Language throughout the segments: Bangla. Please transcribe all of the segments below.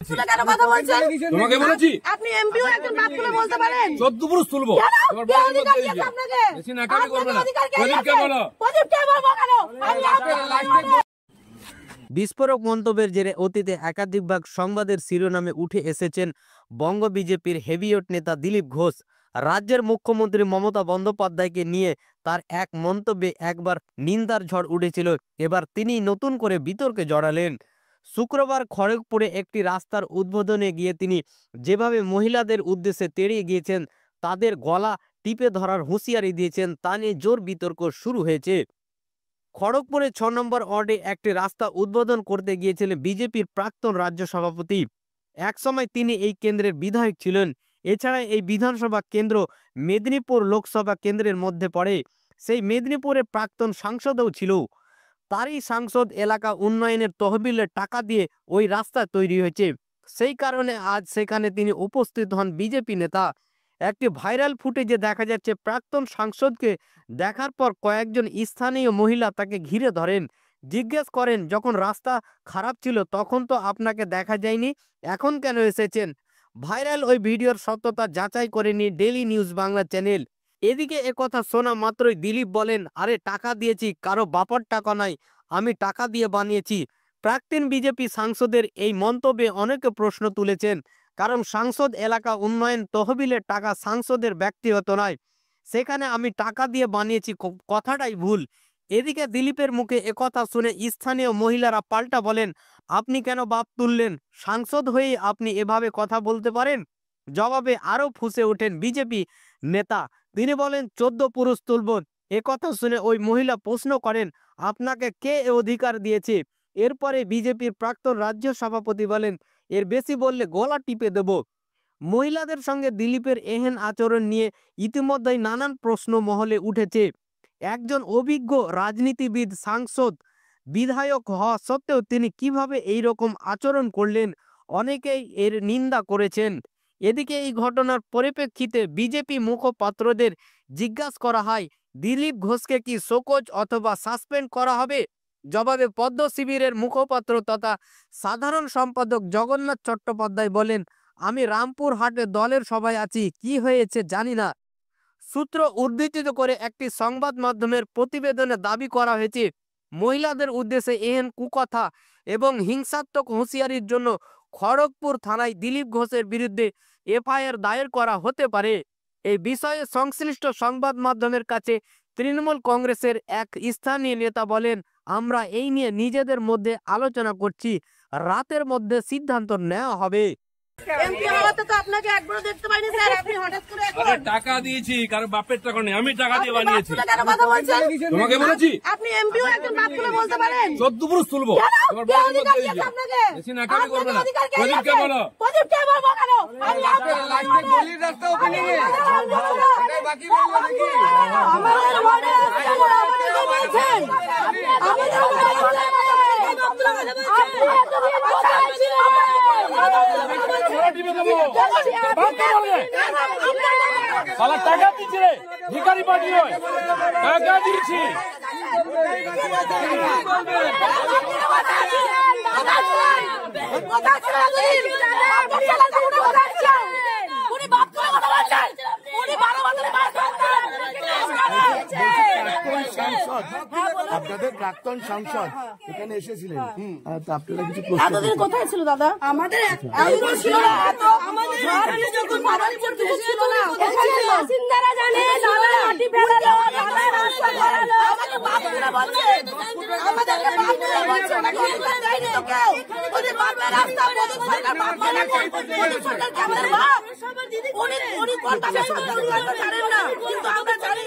কেন কথা বলছেন? তোমাকে বলেছি আপনি এমপিও একজন বাপ তুলে বলতে পারেন? 14 পুরুষ তুলবো। তোমার বড় অধিকার দিয়েছে আপনাকে। বেশি নাকামি করবে না। প্রদীপকে বলো। প্রদীপকে বলবো কেন? বিস্ফোরক মন্তব্যের জেরে অতীতে একাধিকবার সংবাদের শিরোনামে উঠে এসেছেন বঙ্গ বিজেপির হেভিওয়েট নেতা দিলীপ ঘোষ। রাজ্যের মুখ্যমন্ত্রী মমতা বন্দ্যোপাধ্যায়কে নিয়ে তার এক মন্তব্যে একবার নিন্দার ঝড় উঠেছিল, এবার তিনি নতুন করে বিতর্কে জড়ালেন। শুক্রবার খড়গপুরে একটি রাস্তার উদ্বোধনে গিয়ে তিনি যেভাবে মহিলাদের উদ্দেশ্যে তেড়িয়ে গিয়েছেন, তাদের গলা টিপে ধরার হুঁশিয়ারি দিয়েছেন, তা নিয়ে জোর বিতর্ক শুরু হয়েছে। খড়গপুরে 6 নম্বর ওয়ার্ডে একটি রাস্তা উদ্বোধন করতে গিয়েছিলেন বিজেপির প্রাক্তন রাজ্য সভাপতি। একসময় তিনি এই কেন্দ্রের বিধায়ক ছিলেন। এছাড়া এই বিধানসভা কেন্দ্র মেদিনীপুর লোকসভা কেন্দ্রের মধ্যে পড়ে। সেই মেদিনীপুরের প্রাক্তন সাংসদও ছিল। তারই সাংসদ এলাকা উন্নয়নের তহবিলের টাকা দিয়ে ওই রাস্তা তৈরি হয়েছে। সেই কারণে আজ সেখানে তিনি উপস্থিত হন বিজেপি নেতা। একটি ভাইরাল ফুটেজে দেখা যাচ্ছে প্রাক্তন সাংসদকে দেখার পর কয়েকজন স্থানীয় মহিলা তাকে ঘিরে ধরেন, জিজ্ঞেস করেন, যখন রাস্তা খারাপ ছিল তখন তো আপনাকে দেখা যায়নি, এখন কেন এসেছেন? ভাইরাল ওই ভিডিওর সত্যতা যাচাই করেনি ডেইলি নিউজ বাংলা চ্যানেল। এদিকে একথা শোনা মাত্রই দিলীপ বলেন, আরে টাকা দিয়েছি, কারো বাপার টাকা নাই, আমি টাকা দিয়ে বানিয়েছি। প্রাক্তন বিজেপি সাংসদের এই মন্তব্যে অনেকে প্রশ্ন তুলেছেন, কারণ সাংসদ এলাকা উন্নয়ন তহবিলের টাকা সাংসদের ব্যক্তিগত নয়, সেখানে আমি টাকা দিয়ে বানিয়েছি কথাটাই ভুল। এদিকে দিলীপের মুখে একথা শুনে স্থানীয় মহিলারা পাল্টা বলেন, আপনি কেন বাপ তুললেন? সাংসদ হয়ে আপনি এভাবে কথা বলতে পারেন? জবাবে আরও ফুঁসে ওঠেন বিজেপি নেতা। তিনি বলেন, 14 পুরুষ তুলব। একথা শুনে ওই মহিলা প্রশ্ন করেন, আপনাকে কে এ অধিকার দিয়েছে? এরপরে বিজেপির প্রাক্তন রাজ্য সভাপতি বলেন, এর বেশি বললে গলা টিপে দেব। মহিলাদের সঙ্গে দিলীপের এহেন আচরণ নিয়ে ইতিমধ্যেই নানান প্রশ্ন মহলে উঠেছে। একজন অভিজ্ঞ রাজনীতিবিদ, সাংসদ, বিধায়ক হওয়া সত্ত্বেও তিনি কিভাবে এই রকম আচরণ করলেন, অনেকেই এর নিন্দা করেছেন। এদিকে এই ঘটনার পরিপ্রেক্ষিতে বিজেপি মুখপাত্রদের জিজ্ঞাসা করা হয়, দিলীপ ঘোষকে কি শোকজ অথবা সাসপেন্ড করা হবে? জবাবে পদ্ম শিবিরের মুখপাত্র তথা সাধারণ সম্পাদক জগন্নাথ চট্টোপাধ্যায় বলেন, আমি রামপুর হাটে দলের সভায় আছি, কি হয়েছে জানি না। সূত্র উদ্ধৃত করে একটি সংবাদ মাধ্যমের প্রতিবেদনে দাবি করা হয়েছে, মহিলাদের উদ্দেশ্যে এহেন কুকথা এবং হিংসাত্মক হুঁশিয়ারির জন্য খড়গপুর থানায় দিলীপ ঘোষের বিরুদ্ধে এফআইআর দায়ের করা হতে পারে। এই বিষয়ে সংশ্লিষ্ট সংবাদ মাধ্যমের কাছে তৃণমূল কংগ্রেসের এক স্থানীয় নেতা বলেন, আমরা এই নিয়ে নিজেদের মধ্যে আলোচনা করছি, রাতের মধ্যে সিদ্ধান্ত নেওয়া হবে। এমপি হওয়াতে তো আপনাকে একবারও দেখতে পাইনি স্যার, আপনি হঠাৎ করে এখন টাকা দিয়েছি, কারো বাপের টাকা নেই, আমি টাকা দিয়ে বানিয়েছি। কেন কথা বলছেন? তোমাকে বলেছি আপনি এমপিও একজন বাপ তুলে বলতে পারেন? 14 পুরুষ তুলবো। তোমার কে বড় অধিকার দিয়েছে আপনাকে? বেশি নাকামি করবে না। প্রদীপকে বলো। প্রদীপকে বলবো কেন? আমি গলির রাস্তা ওখানে বাকি রইলো নাকি? আমাদের ওয়ার্ডে আমাদের বলছেন আমাদের টাকা দিচ্ছি রে, ভিখারি পার্টি নয়, টাকা দিচ্ছি। আপনাদের প্রাক্তন সাংসদ এখানে এসেছিলেন, আপনারা কিছু এতদিন কোথায় ছিল দাদা? আমাদের ছিল না, এত আমাদের যখন মাদারীপুর থেকে ছিল না, বাসিন্দারা জানে দাদা মাটি ফেলালো, দাদা রাস্তা করালো, আমাদের বাপরা বলছে, আমাদেরকে বাপরা বলছে, নাকি অধিকার দেয়নি তো কেউ? ওদের বাপের রাস্তা বদল সরকার বাপরা না করে, বদল সরকার কি আমাদের বাপ? উনি কোন টাকা সরকার জানেন না, কিন্তু আমরা জানি।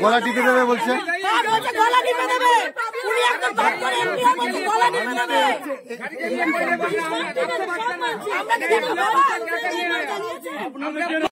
গলা টিপে দেবে বলছে, গলা টিপে দেবে, উনি একদম গলা টিপে দেবে। আমরা